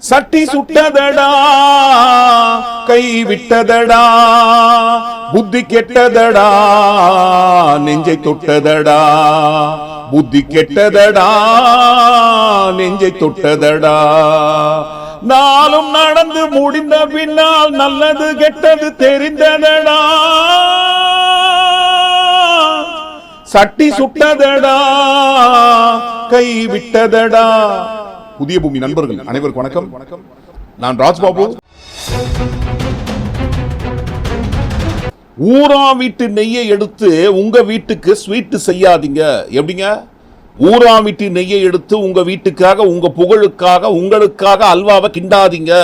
சட்டி சுட்டதடா கை விட்டதடா புத்தி கெட்டதடா நெஞ்சை தொட்டதடா புத்தி கெட்டதடா நெஞ்சை தொட்டதடா நாளும் நடந்து முடிந்த பின்னால் நல்லது கெட்டது தெரிந்ததடா சட்டி சுட்டதடா கை விட்டதடா. புதிய பூமி நண்பர்கள் அனைவருக்கும் வணக்கம். நான் ராஜ்பாபு. ஊரா வீட்டு நெய்யை எடுத்து உங்க வீட்டுக்கு ஸ்வீட் செய்யாதீங்க. எப்படிங்க? ஊரா வீட்டு நெய்யை எடுத்து உங்க வீட்டுக்காக, உங்க புகழுக்காக, உங்களுக்காக அல்வாவை கிண்டாதீங்க.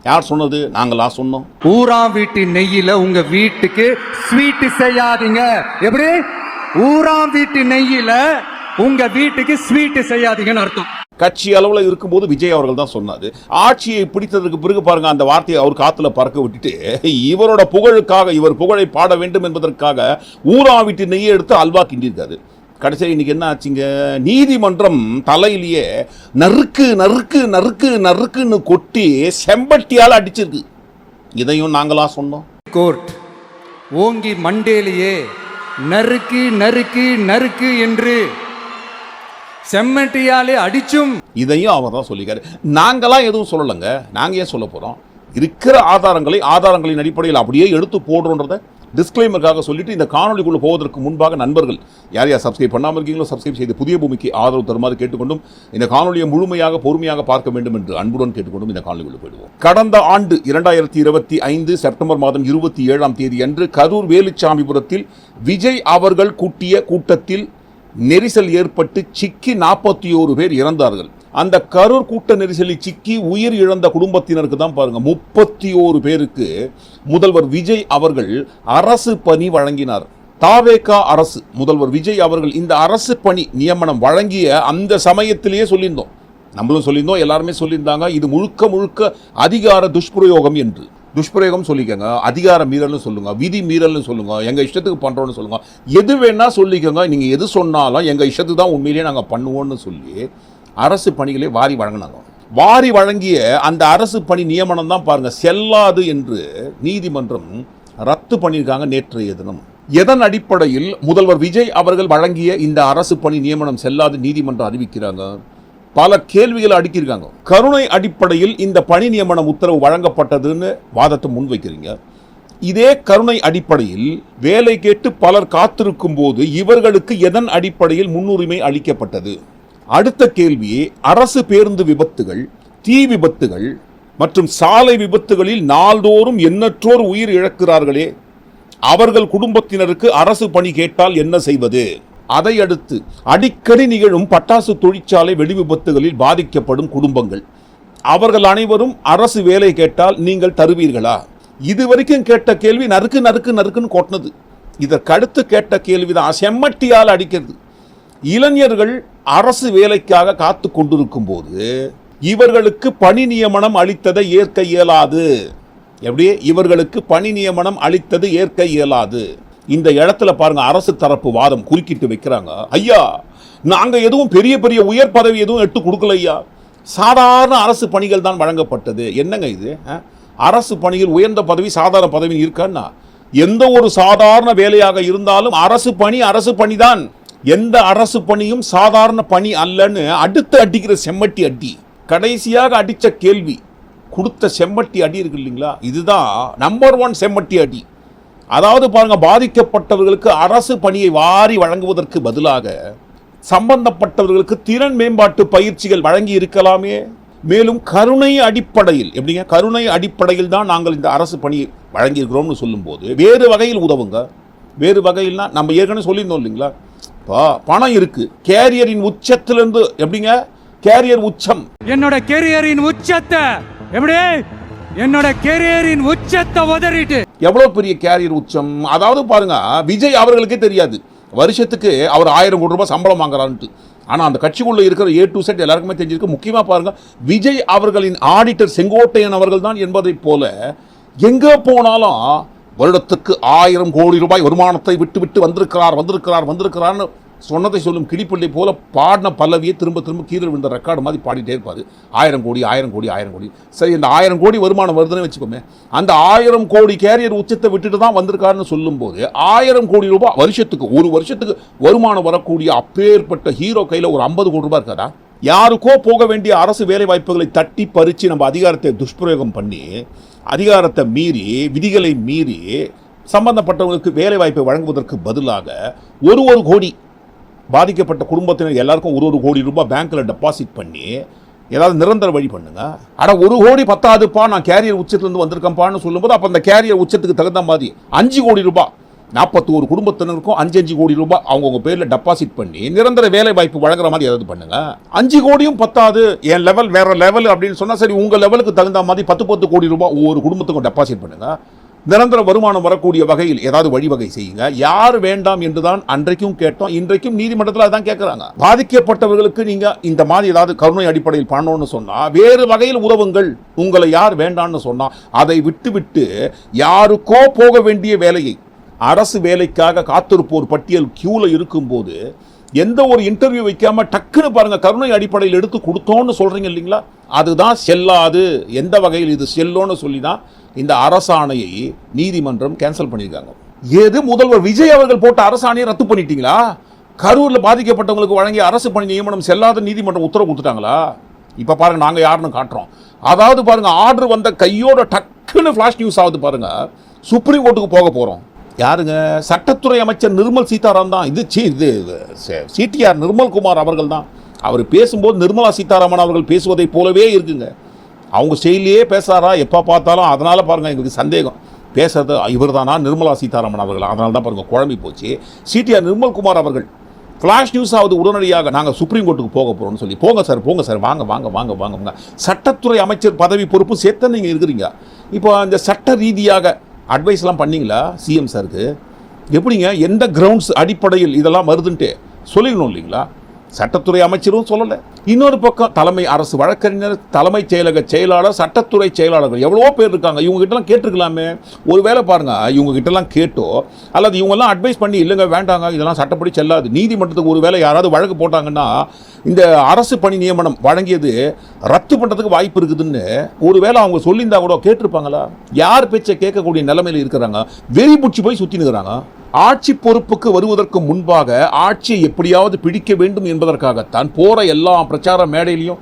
யார் சொன்னது? நாங்களா சொன்னோம். ஊரா வீட்டு நெய்யில உங்க வீட்டுக்கு ஸ்வீட் செய்யாதீங்க. எப்படி? ஊரா வீட்டு நெய்யில உங்க வீட்டுக்கு ஸ்வீட் செய்யாதீங்கன்னு அர்த்தம். கட்சி அளவில் இருக்கும்போது விஜய் அவர்கள் தான் சொன்னாரு. ஆட்சியை பிடித்ததற்கு பிறகு பாருங்க, அந்த வார்த்தையை அவர் காத்துல பறக்க விட்டுட்டு இவரோட புகழுக்காக, இவர் புகழை பாட வேண்டும் என்பதற்காக ஊரா வீட்டு நெய்யை எடுத்து அல்வா கிண்டிருக்காரு. கடைசியில் இன்னைக்கு என்ன ஆச்சுங்க? நீதிமன்றம் தலையிலேயே நறுக்கு நறுக்கு நறுக்கு நறுக்குன்னு கொட்டி செம்பட்டியால் அடிச்சிருக்கு. இதையும் நாங்களா சொன்னோம். கோர்ட் ஓங்கி மண்டேலியே நறுக்கு நறுக்கு நறுக்கு என்று செம்மட்டியாலே அடிச்சும் இதையும் அவர் தான் சொல்லிக்காரு. நாங்களாம் எதுவும் சொல்லலைங்க. நாங்கள் ஏன் சொல்ல போகிறோம்? இருக்கிற ஆதாரங்களின் அடிப்படையில் அப்படியே எடுத்து போடுறோன்றத டிஸ்க்ளைமருக்காக சொல்லிட்டு இந்த காணொலிக்குள்ளே போவதற்கு முன்பாக நண்பர்கள் யார் சப்ஸ்கிரைப் பண்ணாமல் இருக்கீங்களோ சப்ஸ்கிரைப் செய்து புதிய பூமிக்கு ஆதரவு தருமாறு கேட்டுக்கொண்டும் இந்த காணொலியை முழுமையாக பொறுமையாக பார்க்க வேண்டும் என்று அன்புடன் கேட்டுக்கொண்டும் இந்த காணொலிக்குள்ளே போயிடுவோம். கடந்த ஆண்டு 2025 செப்டம்பர் மாதம் 27ஆம் தேதி அன்று கரூர் வேலுச்சாமிபுரத்தில் விஜய் அவர்கள் கூட்டிய கூட்டத்தில் நெரிசல் ஏற்பட்டு சிக்கி 41 பேர் இறந்தார்கள். அந்த கரூர் கூட்ட நெரிசலில் சிக்கி உயிர் இழந்த குடும்பத்தினருக்கு தான் பாருங்க 31 பேருக்கு முதல்வர் விஜய் அவர்கள் அரசு பணி வழங்கினார். தாவேகா அரசு, முதல்வர் விஜய் அவர்கள் இந்த அரசு பணி நியமனம் வழங்கிய அந்த சமயத்திலேயே சொல்லியிருந்தோம், நம்மளும் சொல்லியிருந்தோம், எல்லாருமே சொல்லியிருந்தாங்க, இது முழுக்க முழுக்க அதிகார துஷ்பிரயோகம் என்று. துஷ்பிரயோகம் சொல்லிக்கோங்க, அதிகார மீறல்னு சொல்லுங்க, விதி மீறல்னு சொல்லுங்க, எங்க இஷ்டத்துக்கு பண்றோம்னு சொல்லுங்க, எது வேணா சொல்லிக்கோங்க, நீங்க எது சொன்னாலும் எங்க இஷ்டத்துக்கு தான் உண்மையிலேயே நாங்க பண்ணுவோம்னு சொல்லி அரசு பணிகளை வாரி வழங்கினாங்க. வாரி வழங்கிய அந்த அரசு பணி நியமனம் தான் பாருங்க செல்லாது என்று நீதிமன்றம் ரத்து பண்ணியிருக்காங்க நேற்றைய தினம். எதன் அடிப்படையில் முதல்வர் விஜய் அவர்கள் வழங்கிய இந்த அரசு பணி நியமனம் செல்லாது நீதிமன்றம் அறிவிக்கிறாங்க? பல கேள்விகளை அடுக்கியிருக்காங்க. கருணை அடிப்படையில் இந்த பணி நியமனம் உத்தரவு வழங்கப்பட்டதுன்னு வாதத்தை முன்வைக்கிறீங்க. இதே கருணை அடிப்படையில் வேலை கேட்டு பலர் காத்திருக்கும் போது இவர்களுக்கு எதன் அடிப்படையில் முன்னுரிமை அளிக்கப்பட்டது? அடுத்த கேள்வி, அரசு பேருந்து விபத்துகள், தீ விபத்துகள் மற்றும் சாலை விபத்துகளில் நாள்தோறும் எண்ணற்றோர் உயிர் இழக்கிறார்களே, அவர்கள் குடும்பத்தினருக்கு அரசு பணி கேட்டால் என்ன செய்வது? அதை அடுத்து அடிக்கடி நிகழும் பட்டாசு தொழிற்சாலை வெடி விபத்துகளில் பாதிக்கப்படும் குடும்பங்கள், அவர்கள் அனைவரும் அரசு வேலை கேட்டால் நீங்கள் தருவீர்களா? இதுவரைக்கும் கேட்ட கேள்வி நறுக்கு நறுக்கு நறுக்குன்னு கொட்டினது. இதற்கடுத்து கேட்ட கேள்விதான் செம்மட்டியால் அடிக்கிறது. இளைஞர்கள் அரசு வேலைக்காக காத்து கொண்டிருக்கும் போது இவர்களுக்கு பணி நியமனம் அளித்ததை ஏற்க இயலாது. எப்படி? இவர்களுக்கு பணி நியமனம் அளித்தது ஏற்க இயலாது. இந்த இடத்துல பாருங்க, அரசு தரப்பு வாதம் குறுக்கிட்டு வைக்கிறாங்க. ஐயா, நாங்க எதுவும் பெரிய பெரிய உயர் பதவி எதுவும் எட்டு கொடுக்கல ஐயா, சாதாரண அரசு பணிகள் தான் வழங்கப்பட்டது. என்னங்க இது? அரசு பணியில் உயர்ந்த பதவி சாதாரண பதவி இருக்கான்னா? எந்த ஒரு சாதாரண வேலையாக இருந்தாலும் அரசு பணி தான். எந்த அரசு பணியும் சாதாரண பணி அல்லன்னு அடுத்து அடிக்கிற செம்மட்டி அடி, கடைசியாக அடிச்ச கேள்வி கொடுத்த செம்மட்டி அடி இருக்கு இல்லைங்களா, இதுதான் நம்பர் 1 செம்மட்டி அடி. அதாவது பாருங்க, பாதிக்கப்பட்டவர்களுக்கு அரசு பணியை வாரி வழங்குவதற்கு பதிலாக சம்பந்தப்பட்டவர்களுக்கு திறன் மேம்பாட்டு பயிற்சிகள் வழங்கி இருக்கலாமே. மேலும் கருணை அடிப்படையில், எப்படிங்க? கருணை அடிப்படையில் தான் நாங்கள் இந்த அரசு பணியை வழங்கியிருக்கிறோம்னு சொல்லும் போது வேறு வகையில் உதவுங்க. வேறு வகையில்னா நம்ம ஏற்கனவே சொல்லியிருந்தோம் இல்லைங்களா, பணம் இருக்கு, கேரியரின் உச்சத்திலிருந்து, எப்படிங்க? கேரியர் உச்சம், என்னோட கேரியரின் உச்சத்தை, எப்படி? என்னோட கேரியரின் உச்சத்தை உதறிட்டு எவ்வளவு பெரிய கேரியர் உச்சம். அதாவது பாருங்க, விஜய் அவர்களுக்கே தெரியாது வருஷத்துக்கு அவர் 1000 கோடி ரூபாய் சம்பளம் வாங்குறான்ட்டு. ஆனா அந்த கட்சிக்குள்ள இருக்கிற A to Z எல்லாருக்குமே தெரிஞ்சிருக்கு. முக்கியமா பாருங்க, விஜய் அவர்களின் ஆடிட்டர் செங்கோட்டையன் அவர்கள் தான் என்பதை போல எங்க போனாலும் வருடத்துக்கு 1000 கோடி ரூபாய் வருமானத்தை விட்டு வந்திருக்கிறார்னு சொன்னதை சொல்லும் கிளிப்பிள்ளை போல பாடின பல்லவியை திரும்ப திரும்ப கீழே விழுந்த ரெக்கார்டு மாதிரி பாடிட்டே இருப்பார். 1000 கோடி 1000 கோடி 1000 கோடி. சரி, இந்த 1000 கோடி வருமானம் வருதுன்னு வச்சுக்கோமே, அந்த 1000 கோடி கேரியர் உச்சத்தை விட்டுட்டு தான் வந்திருக்காருன்னு சொல்லும்போது 1000 கோடி ரூபாய் வருஷத்துக்கு, ஒரு வருஷத்துக்கு வருமானம் வரக்கூடிய அப்பேற்பட்ட ஹீரோ கையில் ஒரு 50 கோடி ரூபாய் இருக்காரா? யாருக்கோ போக வேண்டிய அரசு வேலை வாய்ப்புகளை தட்டி பறித்து நம்ம அதிகாரத்தை துஷ்பிரயோகம் பண்ணி, அதிகாரத்தை மீறி, விதிகளை மீறி சம்பந்தப்பட்டவங்களுக்கு வேலை வாய்ப்பை வழங்குவதற்கு பதிலாக ஒரு கோடி பாதிக்கப்பட்ட குடும்பத்தினர் எல்லாருக்கும் ஒரு கோடி ரூபாய் பேங்க்கில் டெபாசிட் பண்ணி ஏதாவது நிரந்தர வழி பண்ணுங்க. ஆனால் 1 கோடி பத்தாதுப்பா, நான் கேரியர் உச்சத்துலேருந்து வந்திருக்கேன்ப்பான்னு சொல்லும்போது அப்போ அந்த கேரியர் உச்சத்துக்கு தகுந்த மாதிரி 5 கோடி ரூபாய் 41 குடும்பத்தினருக்கும் 5 கோடி ரூபாய் அவங்கவுங்க பேரில் டெபாசிட் பண்ணி நிரந்தர வேலை வாய்ப்பு வழங்குற மாதிரி ஏதாவது பண்ணுங்க. 5 கோடியும் பத்தாது, என் லெவல் வேற லெவல் அப்படின்னு சொன்னால் சரி, உங்கள் லெவலுக்கு தகுந்த மாதிரி 10 கோடி ரூபாய் ஒவ்வொரு குடும்பத்துக்கும் டெபாசிட் பண்ணுங்க. நிரந்தர வருமானம் வரக்கூடிய வகையில் ஏதாவது வழிவகை செய்யுங்க. யார் வேண்டாம் என்றுதான் அன்றைக்கும் கேட்டோம், இன்றைக்கும் நீதிமன்றத்தில் அதான் கேட்குறாங்க. பாதிக்கப்பட்டவர்களுக்கு நீங்க இந்த மாதிரி ஏதாவது கருணை அடிப்படையில் பண்ணணும்னு சொன்னா வேறு வகையில் உதவுங்கள். உங்களை யார் வேண்டாம்னு சொன்னா அதை விட்டு யாருக்கோ போக வேண்டிய வேலையை, அரசு வேலைக்காக காத்திருப்போர் பட்டியல் கியூல இருக்கும்போது எந்த ஒரு இன்டர்வியூ வைக்காம டக்குன்னு பாருங்க கருணை அடிப்படையில் எடுத்து கொடுத்தோன்னு சொல்றீங்க இல்லைங்களா? அதுதான் செல்லாது. எந்த வகையில் இது செல்லோன்னு சொல்லி தான் இந்த அரசாணையை நீதிமன்றம் கேன்சல் பண்ணியிருக்காங்க. எது முதல்வர் விஜய் அவர்கள் போட்ட அரசாணையை ரத்து பண்ணிட்டீங்களா? கரூரில் பாதிக்கப்பட்டவங்களுக்கு வழங்கிய அரசு பணி நியமனம் செல்லாத நீதிமன்றம் உத்தரவு கொடுத்துட்டாங்களா? இப்போ பாருங்க, நாங்கள் யாருன்னு காட்டுறோம். அதாவது பாருங்க, ஆர்டர் வந்த கையோட டக்குன்னு ஃபிளாஷ் நியூஸ் ஆகுது பாருங்க. சுப்ரீம் கோர்ட்டுக்கு போக போகிறோம். யாருங்க? சட்டத்துறை அமைச்சர் நிர்மல் சீதாராமன் தான். இது சிடிஆர் நிர்மல்குமார் அவர்கள் தான். அவர் பேசும்போது நிர்மலா சீதாராமன் அவர்கள் பேசுவதை போலவே இருக்குங்க. அவங்க ஸ்டைலியே பேசாரா எப்போ பார்த்தாலும். அதனால் பாருங்கள் எங்களுக்கு சந்தேகம், பேசுறது இவர் தானா நிர்மலா சீதாராமன் அவர்கள்? அதனால தான் பாருங்கள் குழம்பி போச்சு. சிடிஆர் நிர்மல்குமார் அவர்கள் ஃப்ளாஷ் நியூஸ் ஆகுது உடனடியாக, நாங்கள் சுப்ரீம் கோர்ட்டுக்கு போக போகிறோம்னு சொல்லி. போங்க சார் வாங்க வாங்க வாங்க வாங்க. சட்டத்துறை அமைச்சர் பதவி பொறுப்பு சேர்த்து நீங்கள் இருக்கிறீங்க. இப்போ அந்த சட்ட ரீதியாக அட்வைஸ்லாம் பண்ணீங்களா சிஎம் சாருக்கு? எப்படிங்க, எந்த கிரவுண்ட்ஸ் அடிப்படையில் இதெல்லாம் வருதுன்ட்டு சொல்லிக்கணும் இல்லைங்களா? சட்டத்துறை அமைச்சரும் சொல்லலை. இன்னொரு பக்கம் தலைமை அரசு வழக்கறிஞர், தலைமைச் செயலக செயலாளர், சட்டத்துறை செயலாளர்கள் எவ்வளவோ பேர் இருக்காங்க. இவங்க கிட்டலாம் கேட்டிருக்கலாமே. ஒரு வேளை பாருங்க, இவங்க கிட்டலாம் கேட்டோ அல்லது இவங்கெல்லாம் அட்வைஸ் பண்ணி இல்லைங்க வேண்டாங்க இதெல்லாம் சட்டப்படி செல்லாது, நீதிமன்றத்துக்கு ஒரு வேளை யாராவது வழக்கு போட்டாங்கன்னா இந்த அரசு பணி நியமனம் வழங்கியது ரத்து பண்ணுறதுக்கு வாய்ப்பு இருக்குதுன்னு ஒரு வேளை அவங்க சொல்லியிருந்தா கூட கேட்டிருப்பாங்களா? யார் பேச்சை கேட்கக்கூடிய நிலைமையில் இருக்கிறாங்க? வெறி புடிச்சு போய் சுற்றினுக்கிறாங்க. ஆட்சி பொறுப்புக்கு வருவதற்கு முன்பாக ஆட்சியை எப்படியாவது பிடிக்க வேண்டும் என்பதற்காகத்தான் போற எல்லா பிரச்சார மேடையிலையும்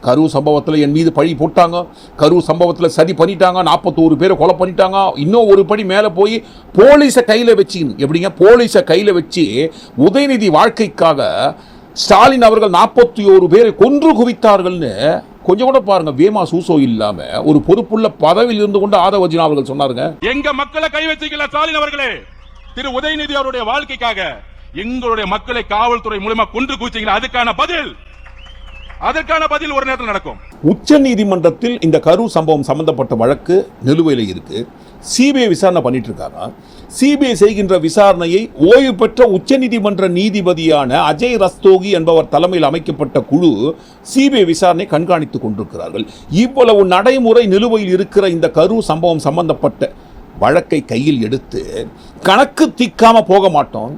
கரூர் சம்பவத்தில் என் மீது பழி போட்டாங்க, கரூர் சம்பவத்தில் சதி பண்ணிட்டாங்க, 41 பேரை கொலை பண்ணிட்டாங்க, இன்னும் ஒரு படி மேலே போய் போலீஸை கையில் வச்சு, எப்படிங்க போலீஸை கையில் வச்சு உதயநிதி வாழ்க்கைக்காக ஸ்டாலின் அவர்கள் 41 பேரை கொன்று குவித்தார்கள்னு கொஞ்சம் கூட பாருங்க வேமா சூசோ இல்லாம ஒரு பொறுப்புள்ள பதவியில் இருந்து கொண்டு ஆதவ அர்ஜுனா அவர்கள் சொன்னாருங்க. எங்க மக்களை கை வச்சுக்கல ஸ்டாலின் அவர்களே, திரு உதயநிதி அவருடைய வாழ்க்கைக்காக எங்களுடைய மக்களை காவல்துறை மூலமா கொன்று குவிச்சீங்களா? அதற்கான பதில் ஒரு நேரத்தில் நடக்கும். உச்ச நீதிமன்றத்தில் இந்த கரூர் சம்பவம் சம்பந்தப்பட்ட வழக்கு நிலுவையில் இருக்கு. சிபிஐ விசாரணை பண்ணிட்டு இருக்காங்க. சிபிஐ செய்கின்ற விசாரணையை ஓய்வு பெற்ற உச்ச நீதிமன்ற நீதிபதியான அஜய் ரஸ்தோகி என்பவர் தலைமையில் அமைக்கப்பட்ட குழு சிபிஐ விசாரணை கண்காணித்துக் கொண்டிருக்கிறார்கள். இவ்வளவு நடைமுறை நிலுவையில் இருக்கிற இந்த கரூர் சம்பவம் சம்பந்தப்பட்ட வழக்கை கையில் எடுத்து கணக்கு தீக்காம போக மாட்டோம்.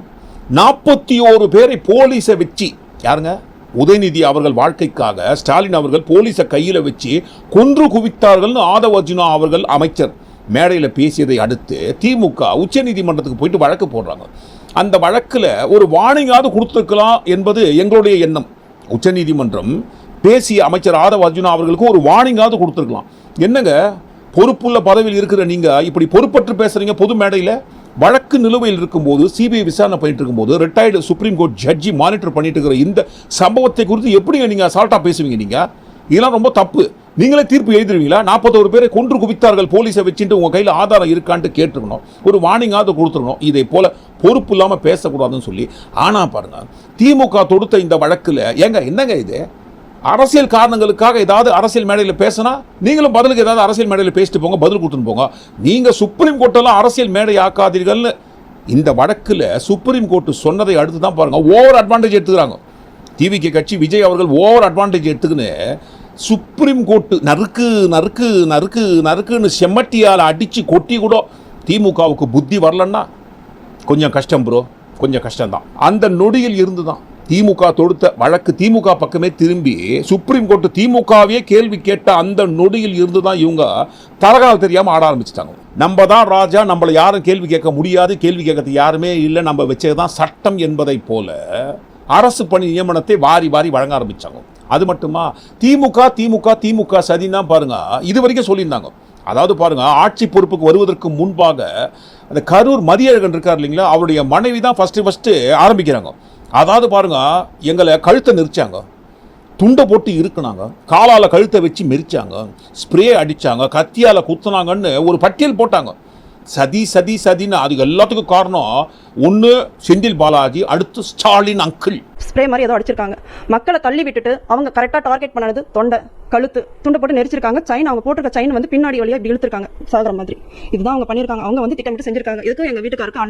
41 பேரை போலீஸை வச்சு, யாருங்க உதயநிதி அவர்கள் வாழ்க்கைக்காக ஸ்டாலின் அவர்கள் போலீஸை கையில் வச்சு கொன்று குவித்தார்கள்னு ஆதவ அர்ஜுனா அவர்கள் அமைச்சர் மேடையில் பேசியதை அடுத்து திமுக உச்ச நீதிமன்றத்துக்கு போயிட்டு வழக்கு போடுறாங்க. அந்த வழக்கில் ஒரு வார்னிங்காவது கொடுத்துருக்கலாம் என்பது எங்களுடைய எண்ணம். உச்ச நீதிமன்றம் பேசிய அமைச்சர் ஆதவ அர்ஜுனா அவர்களுக்கு ஒரு வார்னிங்காவது கொடுத்துருக்கலாம். என்னங்க பொறுப்புள்ள பதவியில் இருக்கிற நீங்க இப்படி பொறுப்பற்று பேசுறீங்க பொது மேடையில்? வழக்கு நிலுவையில் இருக்கும்போது சிபிஐ விசாரணை பண்ணிட்டு இருக்கும்போது ரிட்டையர்டு சுப்ரீம் கோர்ட் ஜட்ஜி மானிட்டர் பண்ணிட்டு இருக்கிற இந்த சம்பவத்தை குறித்து எப்படிங்க நீங்க அசால்ட்டா பேசுவீங்க? நீங்க இதெல்லாம் ரொம்ப தப்பு. நீங்களே தீர்ப்பு எழுதிருவீங்களா? 41 பேரை கொன்று குவித்தார்கள் போலீஸை வச்சுட்டு உங்க கையில் ஆதாரம் இருக்கான்ட்டு கேட்டுருக்கணும், ஒரு வார்னிங்காவது கொடுத்துருக்கணும். இதை போல பொறுப்பு இல்லாமல் பேசக்கூடாதுன்னு சொல்லி. ஆனா பாருங்க, திமுக தொடுத்த இந்த வழக்குல என்னங்க இது? அரசியல் காரணங்களுக்காக ஏதாவது அரசியல் மேடையில் பேசினா நீங்களும் பதிலுக்கு ஏதாவது அரசியல் மேடையில் பேசிட்டு போங்க, பதில் கொடுத்துன்னு போங்க. நீங்க சுப்ரீம் கோர்ட்டெல்லாம் அரசியல் மேடை ஆக்காதீர்கள்னு இந்த வழக்கில் சுப்ரீம் கோர்ட் சொன்னதை அடுத்து தான் பாருங்க ஓவர் அட்வான்டேஜ் எடுத்துக்கிறாங்க. டிவிகே கட்சி விஜய் அவர்கள் ஓவர் அட்வான்டேஜ் எடுத்துக்கின்னு சுப்ரீம் கோர்ட் நறுக்கு நறுக்கு நறுக்கு நறுக்குன்னு செம்மட்டியால் அடித்து கொட்டி கூட திமுகவுக்கு புத்தி வரலன்னா கொஞ்சம் கஷ்டம் ப்ரோ. கொஞ்சம் கஷ்டம்தான். அந்த நொடியில் இருந்து தான் திமுக தொடுத்த வழக்கு திமுக பக்கமே திரும்பி சுப்ரீம் கோர்ட் திமுகவே கேள்வி கேட்ட அந்த நொடியில் இருந்து தான் இவங்க தரகால் தெரியாம ஆட ஆரம்பிச்சிட்டாங்க. நம்ம தான் ராஜா, நம்மளை யாரும் கேள்வி கேட்க முடியாது, கேள்வி கேட்கறதுக்கு யாருமே இல்லை, நம்ம வச்சதுதான் சட்டம் என்பதை போல அரசு பணி நியமனத்தை வாரி வாரி வழங்க ஆரம்பிச்சாங்க. அது மட்டுமா, திமுக திமுக திமுக சதின்னு தான் பாருங்க இது வரைக்கும் சொல்லியிருந்தாங்க. அதாவது பாருங்க, ஆட்சி பொறுப்புக்கு வருவதற்கு முன்பாக அந்த கரூர் மதியழகன் இருக்கார் இல்லைங்களா, அவருடைய மனைவி தான் ஃபர்ஸ்ட் ஆரம்பிக்கிறாங்க. அதாவது பாருங்க, எங்களை கழுத்தை நெரிச்சாங்க, துண்டை போட்டு இருக்குனாங்க, காலால கழுத்தை வச்சு மெரிச்சாங்க, ஸ்ப்ரே அடிச்சாங்க, கத்தியால குத்துனாங்கன்னு ஒரு பட்டியல் போட்டாங்க. சதி சதி சதின்னு அது எல்லாத்துக்கும் காரணம் ஒன்று செந்தில் பாலாஜி, அடுத்து ஸ்டாலின் அங்கிள். ஸ்ப்ரே மாதிரி ஏதோ அடிச்சிருக்காங்க, மக்களை தள்ளி விட்டுட்டு அவங்க கரெக்டாக டார்கெட் பண்ணது தொண்டை, கழுத்து, துண்டை போட்டு நெரிச்சிருக்காங்க. செயின், அவங்க போட்டிருக்க செயின் வந்து பின்னாடி வழியாக இப்படி இழுத்துருக்காங்க சாகர மாதிரி. இதுதான் அவங்க பண்ணியிருக்காங்க. அவங்க வந்து திட்டமிட்டு செஞ்சிருக்காங்க. இதுக்கும் எங்கள் வீட்டுக்காருக்கு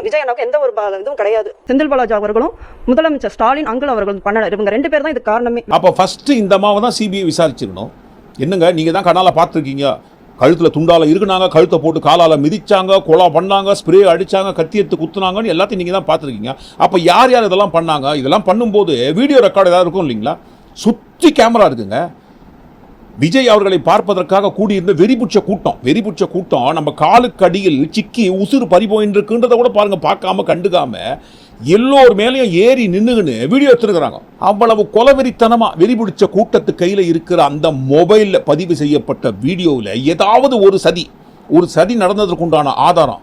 விஜய் அண்ணாவுக்கு எந்த ஒரு இதுவும் கிடையாது. செந்தில் பாலாஜி அவர்களும் முதலமைச்சர் ஸ்டாலின் அங்கிள் அவர்கள் பண்ணல. இவங்க 2 பேர் தான் இது காரணமே. அப்போ ஃபர்ஸ்ட் இந்த அம்மாவை தான் சிபிஐ விசாரிச்சிருக்கணும். என்னங்க நீங்க தான் கண்ணால பார்த்துருக்கீங்க, கழுத்துல துண்டால இருக்குனாங்க, கழுத்தை போட்டு காலால மிதிச்சாங்க, கொலை பண்ணாங்க, ஸ்ப்ரே அடிச்சாங்க, கத்தி எடுத்து குத்துனாங்கன்னு எல்லாத்தையும் நீங்க தான் பார்த்துருக்கீங்க. அப்ப யார் யார் இதெல்லாம் பண்ணாங்க? இதெல்லாம் பண்ணும்போது வீடியோ ரெக்கார்டு ஏதாவது இருக்கும் இல்லைங்களா? சுற்றி கேமரா இருக்குங்க. விஜய் அவர்களை பார்ப்பதற்காக கூடியிருந்த வெறிபுச்ச கூட்டம் நம்ம காலுக்கு அடியில் சிக்கி உசுறு பறிபோயின்னு இருக்குன்றத கூட பாருங்க, பார்க்காம கண்டுக்காம எல்லோர் மேலேயும் ஏறி நின்னுன்னு வீடியோ எடுத்துருக்கிறாங்க. அவ்வளவு கொலவெறித்தனமா வெறிபிடிச்ச கூட்டத்து கையில இருக்கிற அந்த மொபைல்ல பதிவு செய்யப்பட்ட வீடியோவில் ஏதாவது ஒரு சதி நடந்ததற்குண்டான ஆதாரம்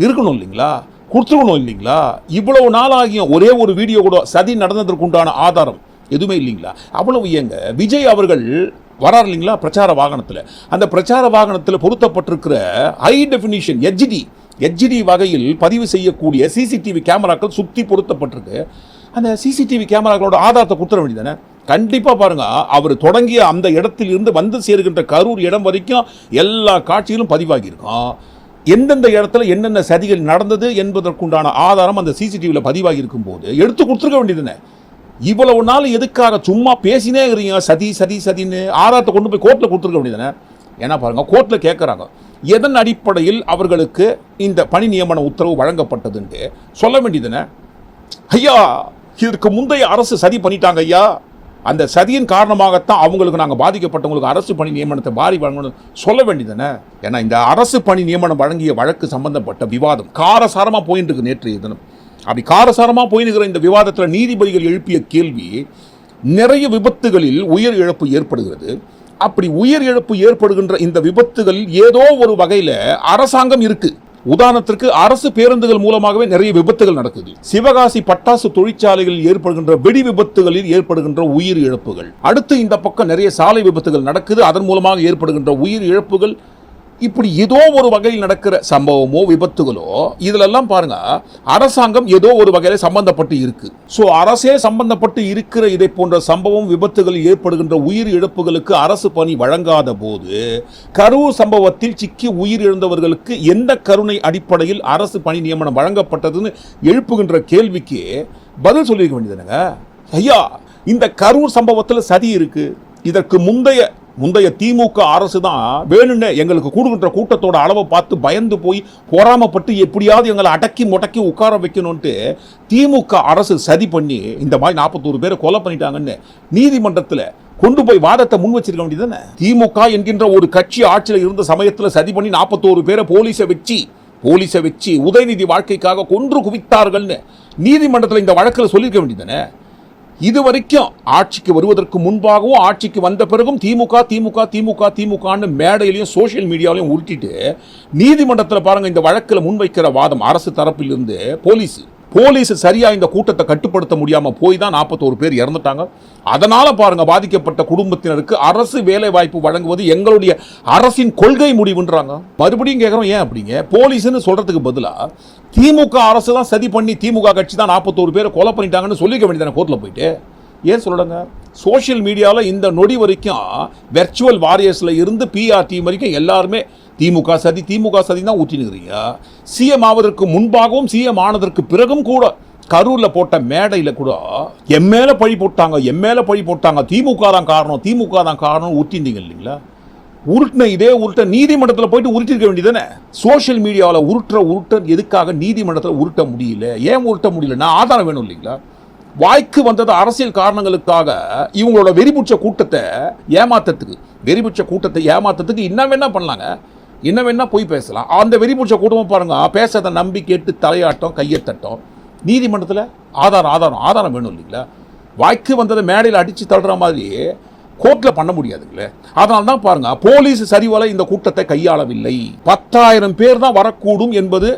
இருக்கணும் இல்லைங்களா? கொடுத்துருக்கணும் இல்லைங்களா? இவ்வளவு நாள் ஆகியும் ஒரே ஒரு வீடியோ கூட சதி நடந்ததற்குண்டான ஆதாரம் எதுவுமே இல்லைங்களா? அவ்வளவு ஏங்க விஜய் அவர்கள் வரார் இல்லைங்களா பிரச்சார வாகனத்தில். அந்த பிரச்சார வாகனத்தில் பொருத்தப்பட்டிருக்கிற ஹை டெஃபினிஷன் ஹெச்டி வகையில் பதிவு செய்யக்கூடிய சிசிடிவி கேமராக்கள் சுற்றி பொருத்தப்பட்டிருக்கு. அந்த சிசிடிவி கேமராக்களோட ஆதாரத்தை கொடுத்துட வேண்டியதானே? கண்டிப்பாக பாருங்க, அவர் தொடங்கிய அந்த இடத்தில் இருந்து வந்து சேருகின்ற கரூர் இடம் வரைக்கும் எல்லா காட்சிகளும் பதிவாகி இருக்கும். எந்தெந்த இடத்துல என்னென்ன சதிகள் நடந்தது என்பதற்குண்டான ஆதாரம் அந்த சிசிடிவியில் பதிவாகி இருக்கும் போது எடுத்து கொடுத்துருக்க வேண்டியதுன்னு. இவ்வளவு நாள் எதுக்காக சும்மா பேசினே இருக்கிறீங்க சதின்னு? ஆதாரத்தை கொண்டு போய் கோர்ட்டில் கொடுத்துருக்க வேண்டியதுன்னு. ஏன்னா பாருங்க, கோர்ட்டில் கேட்குறாங்க எதன் அடிப்படையில் அவர்களுக்கு இந்த பணி நியமன உத்தரவு வழங்கப்பட்டதுன்னு சொல்ல வேண்டியதுன்னு. ஐயா, இதற்கு முந்தைய அரசு சதி பண்ணிட்டாங்க ஐயா, அந்த சதியின் காரணமாகத்தான் அவங்களுக்கு நாங்கள் பாதிக்கப்பட்டவங்களுக்கு அரசு பணி நியமனத்தை வாரி வழங்கணும் சொல்ல வேண்டியதுன்னு. ஏன்னா இந்த அரசு பணி நியமனம் வழங்கிய வழக்கு சம்பந்தப்பட்ட விவாதம் காரசாரமாக போயிட்டு இருக்கு நேற்றைய தினம். அப்படி காரசாரமாக போயிருக்கிற இந்த விவாதத்தில் நீதிபதிகள் எழுப்பிய கேள்வி, நிறைய விபத்துகளில் உயிர் இழப்பு ஏற்படுகிறது. அப்படி உயிர் இழப்பு ஏற்படுகின்ற இந்த விபத்துகள் ஏதோ ஒரு வகையில் அரசாங்கம் இருக்கு. உதாரணத்திற்கு அரசு பேருந்துகள் மூலமாகவே நிறைய விபத்துகள் நடக்குது. சிவகாசி பட்டாசு தொழிற்சாலைகளில் ஏற்படுகின்ற வெடி விபத்துகளில் ஏற்படுகின்ற உயிர் இழப்புகள். அடுத்து இந்த பக்கம் நிறைய சாலை விபத்துகள் நடக்குது, அதன் மூலமாக ஏற்படுகின்ற உயிர் இழப்புகள். இப்படி ஏதோ ஒரு வகையில் நடக்கிற சம்பவமோ விபத்துகளோ இதிலெல்லாம் பாருங்க, அரசாங்கம் ஏதோ ஒரு வகையில் சம்பந்தப்பட்டு இருக்கு. ஸோ அரசே சம்பந்தப்பட்டு இருக்கிற இதை போன்ற சம்பவம் விபத்துகள் ஏற்படுகின்ற உயிர் இழப்புகளுக்கு அரசு பணி வழங்காத போது கரூர் சம்பவத்தில் சிக்கி உயிர் இழந்தவர்களுக்கு எந்த கருணை அடிப்படையில் அரசு பணி நியமனம் வழங்கப்பட்டதுன்னு எழுப்புகின்ற கேள்விக்கு பதில் சொல்லியிருக்க வேண்டியதுங்க. ஐயா, இந்த கரூர் சம்பவத்தில் சதி இருக்கு. இதற்கு முந்தைய திமுக அரசு தான் வேணும்னு எங்களுக்கு கூடுகின்ற கூட்டத்தோட அளவை பார்த்து பயந்து போய் பொறாமப்பட்டு எப்படியாவது எங்களை அடக்கி முடக்கி உட்கார வைக்கணும்ட்டு திமுக அரசு சதி பண்ணி இந்த மாதிரி 41 பேரை கொலை பண்ணிட்டாங்கன்னு நீதிமன்றத்தில் கொண்டு போய் வாதத்தை முன் வச்சிருக்க வேண்டியதுதானே? திமுக என்கின்ற ஒரு கட்சி ஆட்சியில் இருந்த சமயத்தில் சதி பண்ணி 41 பேரை போலீஸை வச்சு உதயநிதி வாழ்க்கைக்காக கொன்று குவித்தார்கள்னு நீதிமன்றத்தில் இந்த வழக்கில் சொல்லியிருக்க வேண்டியதுதானே? இதுவரைக்கும் ஆட்சிக்கு வருவதற்கு முன்பாகவும் ஆட்சிக்கு வந்த பிறகும் திமுக மேடையிலையும் சோசியல் மீடியாவிலையும் உருட்டிட்டு நீதிமன்றத்தில் பாருங்க இந்த வழக்கில் முன்வைக்கிற வாதம் அரசு தரப்பில் இருந்து போலீஸ் சரியா இந்த கூட்டத்தை கட்டுப்படுத்த முடியாம போய் தான் 41 பேர் இறந்துட்டாங்க. அதனால பாருங்க, பாதிக்கப்பட்ட குடும்பத்தினருக்கு அரசு வேலை வாய்ப்பு வழங்குவது எங்களுடைய அரசின் கொள்கை முடிவுன்றாங்க. மறுபடியும் கேட்கிறோம், ஏன் அப்படிங்க? போலீஸ்னு சொல்றதுக்கு பதிலா திமுக அரசு தான் சதி பண்ணி திமுக கட்சி தான் 41 பேரை கொலை பண்ணிட்டாங்கன்னு சொல்லிக்க வேண்டியதானே கோர்ட்டில் போயிட்டு? ஏன் சொல்லுங்க? சோசியல் மீடியாவில் இந்த நொடி வரைக்கும் வெர்ச்சுவல் வாரியர்ஸ்ல இருந்து பிஆர் டீம் வரைக்கும் எல்லாருமே திமுக சதி தான் ஊற்றினுக்கிறீங்க. சிஎம் ஆவதற்கு முன்பாகவும் சிஎம் ஆனதற்கு பிறகும் கூட கரூர்ல போட்ட மேடையில கூட எம் மேல பழி போட்டாங்க, திமுக தான் காரணம் ஊற்றினீங்க இல்லைங்களா? உருட்டின இதே உருட்ட நீதிமன்றத்தில் போயிட்டு உருட்டிருக்க வேண்டியதானே. சோஷியல் மீடியாவில் உருட்ட எதுக்காக நீதிமன்றத்தில் உருட்ட முடியல? ஏன் உருட்ட முடியலன்னா ஆதாரம் வேணும் இல்லைங்களா? வாய்க்கு வந்தது அரசியல் காரணங்களுக்காக இவங்களோட வெறிபுற்ற கூட்டத்தை ஏமாத்தத்துக்கு இன்னும் என்ன பண்ணலாங்க? இன்னும் என்ன போய் பேசலாம்? அந்த வெறிபுற்ற கூட்டமும் பாருங்க, பேசுறதை நம்பி கேட்டு தலையாட்டம் கையத்தட்டம். நீதிமன்றத்தில் ஆதாரம் வேணும் இல்லைங்களா? வாய்க்கு வந்ததை மேடையில் அடித்து தள்ளுற மாதிரி கோர்ட்டில் பண்ண முடியாதுங்களே. அதனால தான் பாருங்க, போலீஸ் சரிவர இந்த கூட்டத்தை கையாளவில்லை. 10,000 பேர் தான் வரக்கூடும் என்பது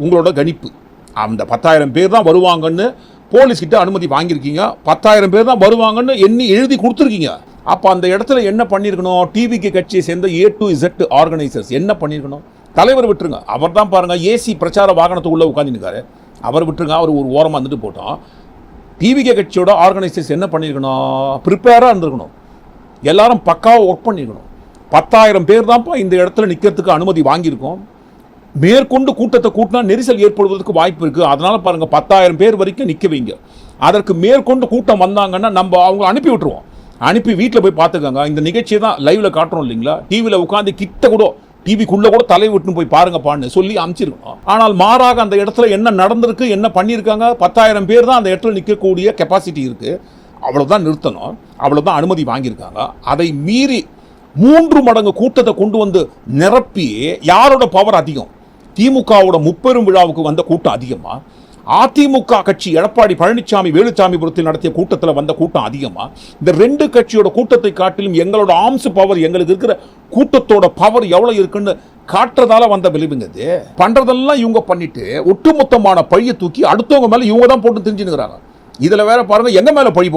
உங்களோட கணிப்பு. அந்த 10,000 பேர் தான் வருவாங்கன்னு போலீஸ் கிட்ட அனுமதி வாங்கியிருக்கீங்க. 10,000 பேர் தான் வருவாங்கன்னு எண்ணி எழுதி கொடுத்துருக்கீங்க. அப்போ அந்த இடத்துல என்ன பண்ணியிருக்கணும்? டிவிக்கு கட்சியை சேர்ந்த A to Z ஆர்கனைசர்ஸ் என்ன பண்ணியிருக்கணும்? தலைவர் விட்டுருங்க, அவர் தான் பாருங்க ஏசி பிரச்சார வாகனத்துக்குள்ளே உட்காந்துருக்காரு. அவர் விட்டுருங்க, அவர் ஒரு ஓரமாக வந்துட்டு போட்டோம். டிவிகே கட்சியோட ஆர்கனைசர்ஸ் என்ன பண்ணியிருக்கணும்? ப்ரிப்பேராக இருந்திருக்கணும். எல்லாரும் பக்காவாக ஒர்க் பண்ணியிருக்கணும். 10,000 பேர் தான்ப்பா இந்த இடத்துல நிற்கிறதுக்கு அனுமதி வாங்கியிருக்கோம். மேற்கொண்டு கூட்டத்தை கூட்டினா நெரிசல் ஏற்படுவதற்கு வாய்ப்பு இருக்குது. அதனால் பாருங்கள், 10,000 பேர் வரைக்கும் நிற்க வைங்க. அதற்கு மேற்கொண்டு கூட்டம் வந்தாங்கன்னா நம்ம அவங்க அனுப்பி விட்டுருவோம். அனுப்பி வீட்டில் போய் பார்த்துக்கோங்க. இந்த நிகழ்ச்சியை தான் லைவில் காட்டுறோம் இல்லைங்களா? டிவியில் உட்காந்து கிட்ட கூட டிவிக்குள்ளே கூட தலை விட்டுன்னு போய் பாருங்கப்பான்னு சொல்லி அனுப்பிச்சிருக்கோம். ஆனால் மாறாக அந்த இடத்துல என்ன நடந்திருக்கு, என்ன பண்ணியிருக்காங்க? 10,000 பேர் தான் அந்த இடத்துல நிற்கக்கூடிய கெப்பாசிட்டி இருக்குது. அவ்வளோதான் நிறுத்தணும், அவ்வளோதான் அனுமதி வாங்கியிருக்காங்க. அதை மீறி 3 மடங்கு கூட்டத்தை கொண்டு வந்து நிரப்பி யாரோட பவர் அதிகம்? திமுகவோட முப்பெரும் விழாவுக்கு வந்த கூட்டம் அதிகமா? அதிமுக கட்சி எடப்பாடி பழனிசாமி வேலுச்சாமிபுரத்தில் நடத்திய கூட்டத்தில் வந்த கூட்டம் அதிகமா? இந்த 2 கட்சியோட கூட்டத்தை காட்டிலும் எங்களோட ஆர்ம்ஸ் பவர், எங்களுக்கு இருக்கிற கூட்டத்தோட பவர் எவ்வளவு இருக்குன்னு காட்டுறதால வந்த விளைவுங்க. இது பண்றதெல்லாம் இவங்க பண்ணிட்டு ஒட்டுமொத்தமான பழியை தூக்கி அடுத்தவங்க மேல இவங்க தான் போட்டு தெரிஞ்சுக்கிறாங்க. இதுல வேற பாருங்க, எங்க மேல பழி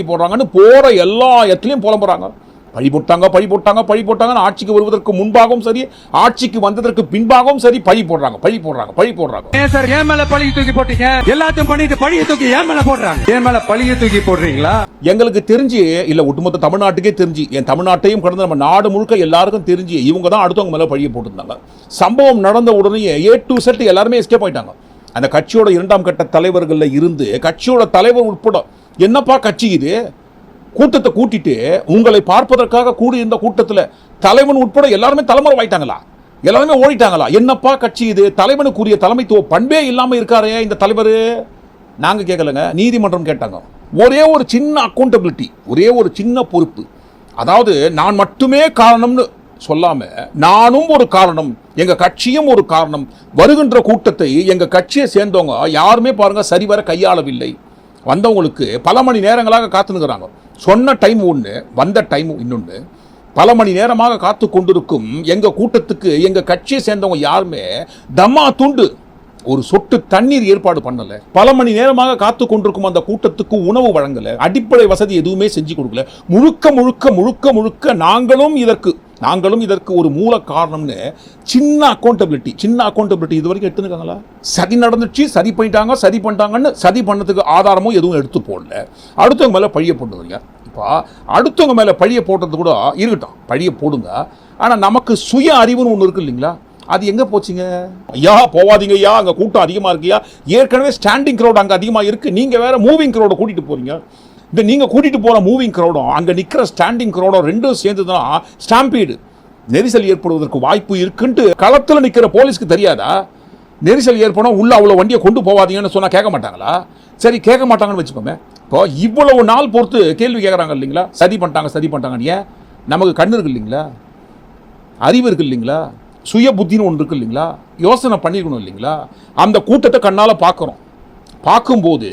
போடுறாங்கன்னு போற எல்லா இடத்துலயும் புலம்புறாங்க. பழி போட்டாங்கன்னு ஆட்சிக்கு வருவதற்கு முன்பாகவும் சரி, ஆட்சிக்கு வந்ததற்கு பின்பாகவும் சரி பழி போடுறாங்க. ஏன் சார் என் மேல பழியை தூக்கி போட்டீங்க? எல்லாத்தையும் பண்ணிட்டு பழியை தூக்கி என் மேல போடுறாங்க. என் மேல பழியை தூக்கி போடுறீங்களா? எங்களுக்கு தெரிஞ்சு இல்ல, ஒட்டுமொத்த தமிழ்நாட்டுக்கே தெரிஞ்சு, என் தமிழ்நாட்டையும் கடந்து நம்ம நாடு முழுக்க எல்லாருக்கும் தெரிஞ்சு இவங்க தான் அடுத்தவங்க மேல பழியை போட்டுருந்தாங்க. சம்பவம் நடந்த உடனே A to Z எல்லாருமே எஸ்கேப் ஆயிட்டாங்க. அந்த கட்சியோட 2ஆம் கட்ட தலைவர்கள்ல இருந்து கட்சியோட தலைவர் உட்பட, என்னப்பா கட்சி இது? கூட்டத்தை கூட்டிட்டு உங்களை பார்ப்பதற்காக கூடி இந்த கூட்டத்தில் தலைவன் உட்பட எல்லாருமே தலைமுறை ஆயிட்டாங்களா? எல்லாருமே ஓடிட்டாங்களா? என்னப்பா கட்சி இது? தலைவனுக்குரிய தலைமைத்துவ பண்பே இல்லாமல் இருக்காரே இந்த தலைவர். நாங்கள் கேட்கலங்க, நீதிமன்றம் கேட்டாங்க. ஒரே ஒரு சின்ன அக்கௌண்டபிலிட்டி, ஒரே ஒரு சின்ன பொறுப்பு. அதாவது நான் மட்டுமே காரணம்னு சொல்லாம, நானும் ஒரு காரணம், எங்க கட்சியும் ஒரு காரணம். வருகின்ற கூட்டத்தை எங்க கட்சியை சேர்ந்தவங்க யாருமே பாருங்க சரிவர கையாளவில்லை. வந்தவங்களுக்கு பல மணி நேரங்களாக காத்துனுக்கிறாங்க. சொன்ன டைம் ஒன்று, வந்த டைம் இன்னொன்று. பல மணி நேரமாக காத்து கொண்டிருக்கும் எங்க கூட்டத்துக்கு எங்க கட்சியை சேர்ந்தவங்க யாருமே தம்மா துண்டு ஒரு சொட்டு தண்ணீர் ஏற்பாடு பண்ணல. பல மணி நேரமாக காத்து கொண்டிருக்கும் அந்த கூட்டத்துக்கு உணவு வழங்கல. அடிப்படை வசதி எதுவுமே செஞ்சு கொடுக்கல. முழுக்க நாங்களும் இதற்கு ஒரு மூல காரணம்னு சின்ன அக்கௌண்டபிலிட்டி இது வரைக்கும் எடுத்துருக்காங்களா? சதி நடந்துச்சு, சதி பண்ணிட்டாங்கன்னு சதி பண்ணதுக்கு ஆதாரமும் எதுவும் எடுத்து போடல. அடுத்தவங்க மேல பழிய போட்டுறீங்க. இப்போ அடுத்தவங்க மேல பழிய போட்டது கூட இருக்கட்டும், பழிய போடுங்க. ஆனா நமக்கு சுய அறிவுன்னு ஒன்று இருக்கு இல்லைங்களா? அது எங்க போச்சுங்க? ஐயா போவாதீங்க ஐயா, அங்க கூட்டம் அதிகமா இருக்குயா. ஏற்கனவே ஸ்டாண்டிங் கிரௌட் அங்க அதிகமா இருக்கு, நீங்க வேற மூவிங் கிரௌட கூட்டிட்டு போறீங்க. இந்த நீங்க கூட்டிட்டு போற மூவிங் கிரௌடும் அங்க நிக்கிற ஸ்டாண்டிங் கிரௌடும் ரெண்டும் சேர்ந்துதான் ஸ்டாம்பீடு, நெரிசல் ஏற்படுவதற்கு வாய்ப்பு இருக்குன்ட்டு களத்துல நிக்கிற போலீஸ்க்கு தெரியாதா? நெரிசல் ஏற்படும் உள்ள அவ்வளவு வண்டியை கொண்டு போவாதீங்கன்னு சொன்னா கேட்க மாட்டாங்களா? சரி கேட்க மாட்டாங்கன்னு வச்சுக்கோங்க. இப்போ இவ்வளவு நாள் பொறுத்து கேள்வி கேட்கறாங்க இல்லைங்களா? சதி பண்ணிட்டாங்க. ஏன்? நமக்கு கண்ணு இருக்கு இல்லைங்களா? அறிவு இருக்கு இல்லைங்களா? சுய புத்தின்னு ஒன்று இருக்கு இல்லைங்களா? யோசனை பண்ணிருக்கணும் இல்லைங்களா? அந்த கூட்டத்தை கண்ணால பார்க்கும்போது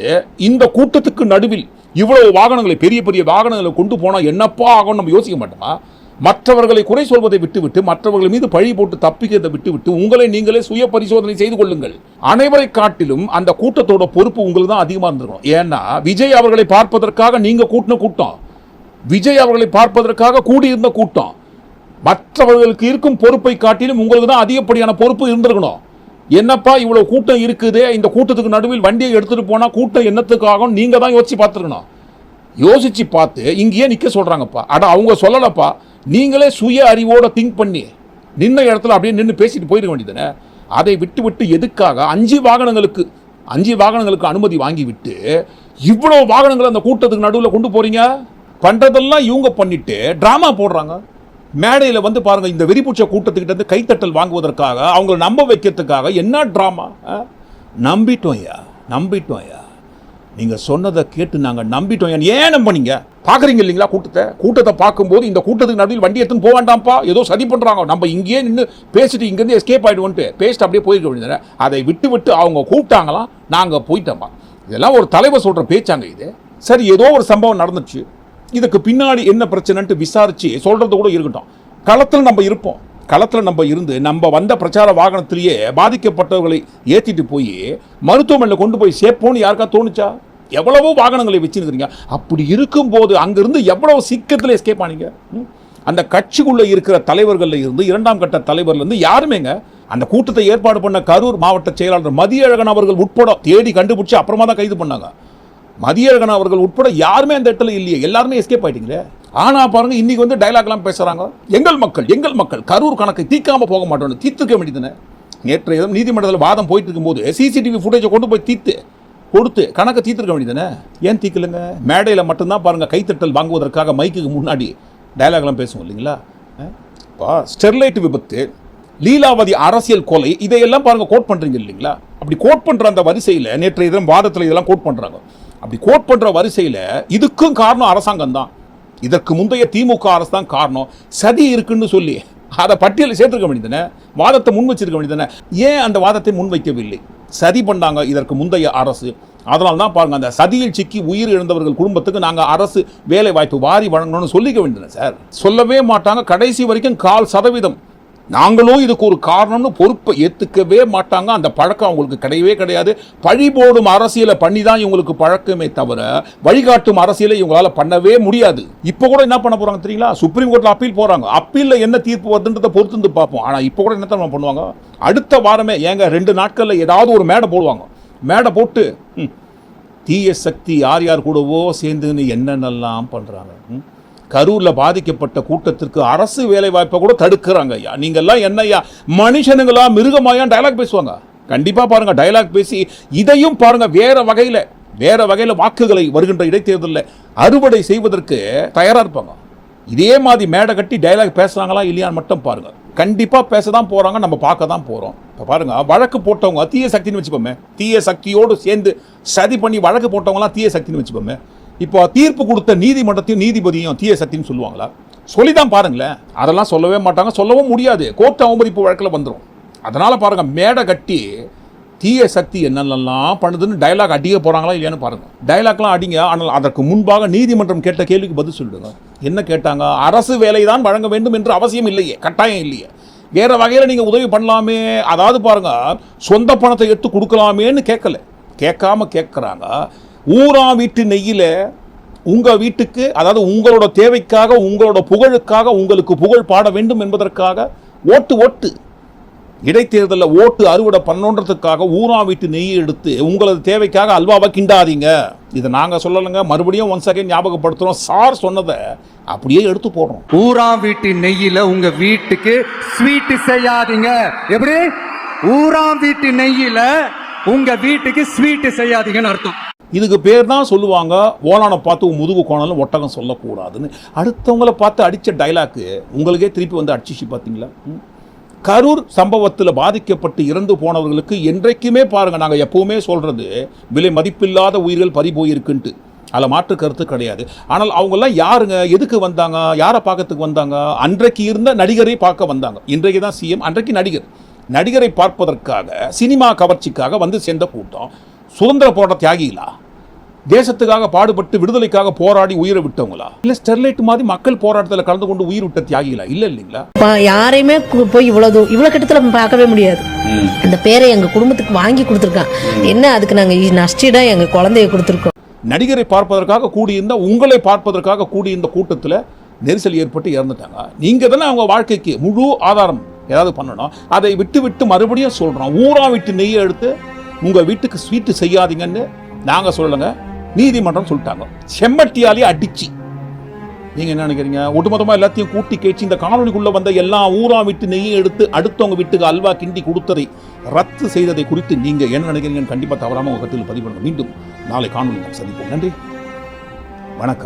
இந்த கூட்டத்துக்கு நடுவில் இவ்வளவு வாகனங்களை, பெரிய பெரிய வாகனங்களை கொண்டு போனா என்னப்பா ஆகும் நம்ம யோசிக்க மாட்டோமா? மற்றவர்களை குறை சொல்வதை விட்டுவிட்டு, மற்றவர்கள் மீது பழி போட்டு தப்பிக்கிறதை விட்டுவிட்டு உங்களை நீங்களே சுய பரிசோதனை செய்து கொள்ளுங்கள். அனைவரை காட்டிலும் அந்த கூட்டத்தோட பொறுப்பு உங்களுக்கு தான் அதிகமாக இருந்திருக்கும். ஏன்னா விஜய் அவர்களை பார்ப்பதற்காக நீங்க கூட்டின கூட்டம், விஜய் அவர்களை பார்ப்பதற்காக கூடியிருந்த கூட்டம். மற்றவர்களுக்கு இருக்கும் பொறுப்பை காட்டிலும் உங்களுக்கு தான் அதிகப்படியான பொறுப்பு இருந்திருக்கணும். என்னப்பா இவ்வளவு கூட்டம் இருக்குது, இந்த கூட்டத்துக்கு நடுவில் வண்டியை எடுத்துட்டு போனா கூட்டம் என்னத்துக்காகும் நீங்க தான் யோசிச்சு பார்த்து இங்கேயே நிக்க சொல்றாங்கப்பா. அட அவங்க சொல்லலப்பா, நீங்களே சுய அறிவோட திங்க் பண்ணி நின்ன இடத்துல அப்படியே நின்று பேசிட்டு போயிட வேண்டியதுதானே. அதை விட்டு எதுக்காக 5 வாகனங்களுக்கு அனுமதி வாங்கி விட்டு இவ்வளவு வாகனங்களை அந்த கூட்டத்துக்கு நடுவில் கொண்டு போறீங்க? பண்றதெல்லாம் இவங்க பண்ணிட்டு டிராமா போடுறாங்க. மேடையில் வந்து பாருங்க, இந்த வெறிபூச்ச கூட்டத்துக்கிட்ட இருந்து கைத்தட்டல் வாங்குவதற்காக அவங்களை நம்ப வைக்கிறதுக்காக என்ன ட்ராமா. நம்பிட்டோம் ஐயா, நீங்கள் சொன்னதை கேட்டு நாங்கள் நம்பிட்டோம். ஏன் நம்பினீங்க? பார்க்குறீங்க இல்லைங்களா கூட்டத்தை பார்க்கும்போது இந்த கூட்டத்துக்கு நடுவில் வண்டி எடுத்துன்னு போக வேண்டாம்ப்பா, ஏதோ சதி பண்ணுறாங்க, நம்ம இங்கேயே நின்று பேசிட்டு இங்கேருந்து எஸ்கேப் ஆகிடுவோன்ட்டு பேசிட்டு அப்படியே போயிருக்க வேண்டியது. அதை விட்டு அவங்க கூப்பிட்டாங்களாம், நாங்கள் போயிட்டோம்ப்பா. இதெல்லாம் ஒரு தலைவர் சொல்கிற பேச்சாங்க இது. சரி, ஏதோ ஒரு சம்பவம் நடந்துச்சு, இதுக்கு பின்னாடி என்ன பிரச்சனைன்ட்டு விசாரித்து சொல்கிறது கூட இருக்கட்டும். களத்தில் நம்ம இருந்து நம்ம வந்த பிரச்சார வாகனத்திலேயே பாதிக்கப்பட்டவர்களை ஏற்றிட்டு போய் மருத்துவமனையில் கொண்டு போய் சேர்ப்போன்னு யாருக்கா தோணுச்சா? எவ்வளவோ வாகனங்களை வச்சுருக்கிறீங்க. அப்படி இருக்கும்போது அங்கிருந்து எவ்வளவு சீக்கிரத்தில் எஸ்கேப் ஆனீங்க? அந்த கட்சிக்குள்ளே இருக்கிற தலைவர்களில் இருந்து, இரண்டாம் கட்ட தலைவர்லேருந்து யாருமேங்க அந்த கூட்டத்தை ஏற்பாடு பண்ண கரூர் மாவட்ட செயலாளர் மதியழகன் அவர்கள் உட்பட தேடி கண்டுபிடிச்சு அப்புறமா தான் கைது பண்ணாங்க. மதியழகன் அவர்கள் உட்பட யாருமே அந்த இடத்துல இல்லையே, எல்லாருமே எஸ்கேப் ஆயிட்டீங்களே. ஆனா பாருங்க, இன்னைக்கு வந்து டைலாக்லாம் பேசுறாங்க. எங்கள் மக்கள் கரூர் கணக்கை தீர்க்காம போக மாட்டோம், தீர்த்துக்க வேண்டியதுன்னு. நேற்றைய தினம் நீதிமன்றத்தில் வாதம் போயிட்டு இருக்கும்போது சிசிடிவி ஃபுட்டேஜை கொண்டு போய் கொடுத்து கணக்கை தீர்த்துக்க வேண்டியதுன்னு. ஏன் தீர்க்கலுங்க? மேடையில் மட்டும்தான் பாருங்க கைத்தட்டல் வாங்குவதற்காக மைக்குக்கு முன்னாடி டைலாக்லாம் பேசுவோம் இல்லைங்களா? ஸ்டெர்லைட் விபத்து, லீலாவதி அரசியல் கொலை, இதையெல்லாம் பாருங்க கோட் பண்றீங்க இல்லைங்களா? அப்படி கோட் பண்ற அந்த வரிசையில் நேற்றைய தினம் வாதத்தில் இதெல்லாம் கோட் பண்றாங்க. அப்படி கோட் பண்ற வரிசையில் இதுக்கும் காரணம் அரசாங்கம் தான், இதற்கு முந்தைய திமுக அரசு தான் காரணம், சதி இருக்குன்னு சொல்லி அதை பட்டியலில் சேர்த்துக்க வேண்டியதுன்னு, வாதத்தை முன் வச்சிருக்க வேண்டியதுன்னு. ஏன் அந்த வாதத்தை முன்வைக்கவில்லை? சதி பண்ணாங்க இதற்கு முந்தைய அரசு. அதனால தான் பாருங்க, அந்த சதியில் சிக்கி உயிர் இழந்தவர்கள் குடும்பத்துக்கு நாங்கள் அரசு வேலை வாய்ப்பு வாரி வழங்கணும்னு சொல்லிக்க வேண்டியது சார். சொல்லவே மாட்டாங்க. கடைசி வரைக்கும் 0.25% நாங்களும் இதுக்கு ஒரு காரணம்னு பொறுப்பை ஏற்றுக்கவே மாட்டாங்க. அந்த பழக்கம் அவங்களுக்கு கிடையவே கிடையாது. பழி போடும் அரசியலை பண்ணி தான் இவங்களுக்கு பழக்கமே தவிர வழிகாட்டும் அரசியலை இவங்களால பண்ணவே முடியாது. இப்போ கூட என்ன பண்ண போறாங்க தெரியுங்களா? சுப்ரீம் கோர்ட்டில் அப்பீல் போறாங்க. அப்பீலில் என்ன தீர்ப்பு வருதுன்றதை பொறுத்து பார்ப்போம். ஆனால் இப்போ கூட என்ன தான் பண்ணுவாங்க? அடுத்த வாரமே 2 நாட்களில் ஏதாவது ஒரு மேடை போடுவாங்க. மேடை போட்டு தீய சக்தி யார் கூடவோ சேர்ந்துன்னு என்னென்னலாம் பண்றாங்க. கரூர்ல பாதிக்கப்பட்ட கூட்டத்திற்கு அரசு வேலை வாய்ப்பை கூட தடுக்கிறாங்க. ஐயா, நீங்கெல்லாம் என்னையா மனுஷனுங்களா மிருகமாயா டயலாக் பேசுவாங்க. கண்டிப்பா பாருங்க, டயலாக் பேசி இதையும் பாருங்க வேற வகையில வாக்குகளை வருகின்ற இடைத்தேர்தலில் அறுவடை செய்வதற்கு தயாரா இருப்பாங்க. இதே மாதிரி மேடை கட்டி டயலாக் பேசுறாங்களா இல்லையான்னு மட்டும் பாருங்க. கண்டிப்பா பேசதான் போறாங்க, நம்ம பார்க்க தான் போறோம். இப்போ பாருங்க, வழக்கு போட்டவங்க தீய சக்தின்னு வச்சுப்போமே, தீய சக்தியோடு சேர்ந்து சதி பண்ணி வழக்கு போட்டவங்களாம் தீய சக்தின்னு வச்சுப்போமே. இப்போ தீர்ப்பு கொடுத்த நீதிமன்றத்தையும் நீதிபதியும் தீய சக்தின்னு சொல்லுவாங்களா? சொல்லிதான் பாருங்களேன். அதெல்லாம் சொல்லவே மாட்டாங்க, சொல்லவும் முடியாது. கோர்ட் அவமதிப்பு வழக்கில் வந்துடும். அதனால பாருங்க, மேடை கட்டி தீய சக்தி என்னென்னலாம் பண்ணுதுன்னு டயலாக் அடிக்க போறாங்களா இல்லையான்னு பாருங்க. டயலாக்லாம் அடிங்க, ஆனால் அதற்கு முன்பாக நீதிமன்றம் கேட்ட கேள்விக்கு பதில் சொல்லிடுங்க. என்ன கேட்டாங்க? அரசு வேலை தான் வழங்க வேண்டும் என்று அவசியம் இல்லையே, கட்டாயம் இல்லையே, வேற வகையில் நீங்க உதவி பண்ணலாமே, அதாவது பாருங்க சொந்த பணத்தை எடுத்து கொடுக்கலாமேன்னு கேட்காம கேட்குறாங்க. ஊரா வீட்டு நெய்யில உங்க வீட்டுக்கு, அதாவது உங்களோட தேவைக்காக, உங்களோட புகழுக்காக, உங்களுக்கு புகழ் பாட வேண்டும் என்பதற்காக ஓட்டு இடைத்தேர்தலில் ஓட்டு அறுவடை பண்ணணுன்றதுக்காக ஊரா வீட்டு நெய்யை எடுத்து உங்களது தேவைக்காக அல்வாவை கிண்டாதீங்க. இதை நாங்கள் சொல்லலைங்க, மறுபடியும் ஒன் செகண்ட் ஞாபகப்படுத்துகிறோம். சார் சொன்னதை அப்படியே எடுத்து போடுறோம். ஊரா வீட்டு நெய்யில உங்க வீட்டுக்கு ஸ்வீட் செய்யாதீங்க. எப்படி? ஊரா வீட்டு நெய்யில உங்க வீட்டுக்கு ஸ்வீட் செய்யாதீங்கன்னு அர்த்தம். இதுக்கு பேர் தான் சொல்லுவாங்க, ஓலானை பார்த்து முதுகு கோணலும் ஒட்டகம் சொல்லக்கூடாதுன்னு. அடுத்தவங்களை பார்த்து அடித்த டைலாக்கு உங்களுக்கே திருப்பி வந்து அடிச்சிச்சு பார்த்தீங்களா? கரூர் சம்பவத்தில் பாதிக்கப்பட்டு இறந்து போனவர்களுக்கு என்றைக்குமே பாருங்கள், நாங்கள் எப்போவுமே சொல்கிறது விலை மதிப்பில்லாத உயிர்கள் பறி போயிருக்குன்ட்டு, அதில் மாற்று கருத்து கிடையாது. ஆனால் அவங்கெல்லாம் யாருங்க, எதுக்கு வந்தாங்க, யாரை பார்க்கறதுக்கு வந்தாங்க? அன்றைக்கு இருந்த நடிகரை பார்க்க வந்தாங்க. இன்றைக்கு தான் சிஎம், அன்றைக்கு நடிகரை பார்ப்பதற்காக, சினிமா கவர்ச்சிக்காக வந்து சேர்ந்த கூட்டம். சுதந்திர போராட்ட தியாகிகளா? தேசத்துக்காக பாடுபட்டு விடுதலைக்காக போராடி உயிரை விட்டவங்களா? இல்ல ஸ்டெர்லைட் மாதிரி மக்கள் போராட்டத்தில் கலந்து கொண்டு உயிர் விட்ட தியாகிகளா? இல்லைங்களா? யாரையுமே போய் இவ்வளவு கிட்டத்துல பார்க்கவே முடியாது. அந்த பேரை எங்க குடும்பத்துக்கு வாங்கி கொடுத்துருக்கான். என்ன அதுக்கு நாங்க நஷ்டீடா எங்க குழந்தைய கொடுத்துருக்கோம். நடிகரை பார்ப்பதற்காக கூடியிருந்த, உங்களை பார்ப்பதற்காக கூடியிருந்த கூட்டத்தில் நெரிசல் ஏற்பட்டு இறந்துட்டாங்க. நீங்க தானே அவங்க வாழ்க்கைக்கு முழு ஆதாரம் ஏதாவது பண்ணணும். அதை விட்டு மறுபடியும் சொல்றோம், ஊரா விட்டு நெய்யை எடுத்து உங்க வீட்டுக்கு ஸ்வீட்டு செய்யாதீங்கன்னு நாங்க சொல்லலைங்க, நீதிமன்றம் சொல்லிட்டாங்க. செம்மட்டியாலே அடிச்சு. நீங்க என்ன நினைக்கிறீங்க? ஒட்டுமொத்தமா எல்லாத்தையும் கூட்டி கேச்சு இந்த காணொலிக்குள்ள வந்த எல்லா ஊரா விட்டு நெய்யை எடுத்து அடுத்தவங்க வீட்டுக்கு அல்வா கிண்டி கொடுத்ததை ரத்து செய்ததை குறித்து நீங்க என்ன நினைக்கிறீங்கன்னு கண்டிப்பா தவறாம உங்க கருத்தில் பதிவு பண்ணுங்க. மீண்டும் நாளை காணொலி சந்திப்போம். நன்றி, வணக்கம்.